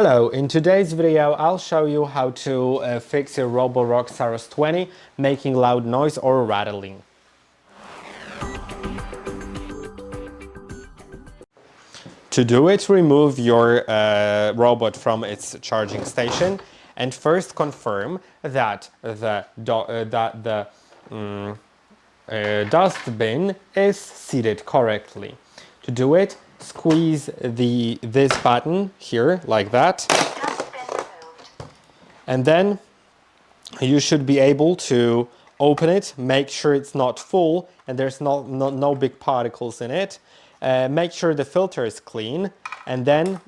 Hello, in today's video I'll show you how to fix your ROBOROCK Saros 20 making loud noise or rattling. To do it, remove your robot from its charging station and first confirm that the dustbin is seated correctly. To do it, squeeze this button here like that, and then you should be able to open it. Make sure it's not full and there's no big particles in it. Make sure the filter is clean, and then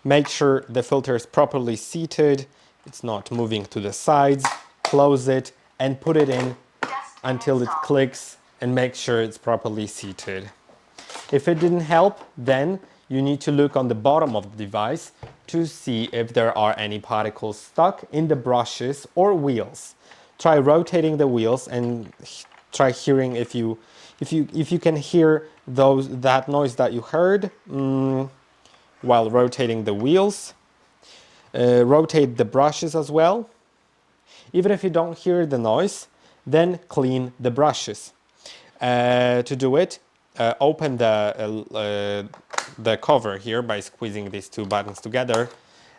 make sure the filter is properly seated, it's not moving to the sides. Close it and put it in until it clicks and make sure it's properly seated. If it didn't help, then you need to look on the bottom of the device to see if there are any particles stuck in the brushes or wheels. Try rotating the wheels and try hearing if you can hear that noise that you heard while rotating the wheels. Rotate the brushes as well. Even if you don't hear the noise, then clean the brushes. To do it, open the cover here by squeezing these two buttons together,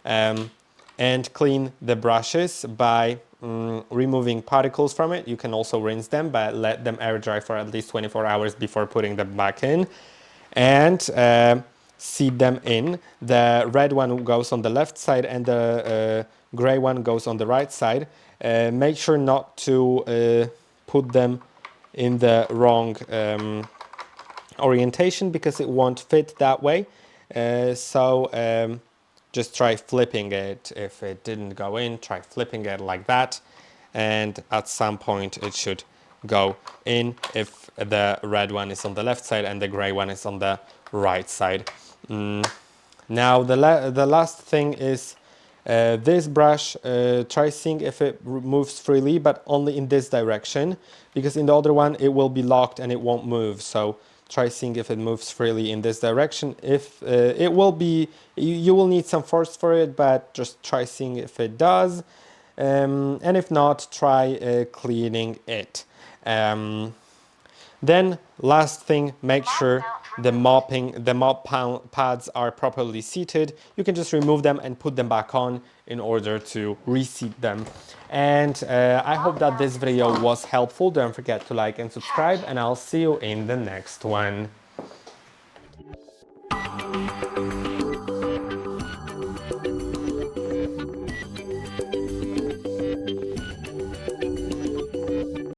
and clean the brushes by removing particles from it. You can also rinse them, but let them air dry for at least 24 hours before putting them back in, and seat them in. The red one goes on the left side and the gray one goes on the right side. Make sure not to put them in the wrong orientation because it won't fit that way. Just try flipping it. If it didn't go in, try flipping it like that, and at some point it should go in if the red one is on the left side and the gray one is on the right side. Now the last thing is this brush. Try seeing if it moves freely, but only in this direction, because in the other one it will be locked and it won't move. So try seeing if it moves freely in this direction. If it will be, you will need some force for it, but just try seeing if it does. And if not, try cleaning it. Then last thing, make sure the mop pads are properly seated. You can just remove them and put them back on in order to reseat them. And I hope that this video was helpful. Don't forget to like and subscribe, and I'll see you in the next one.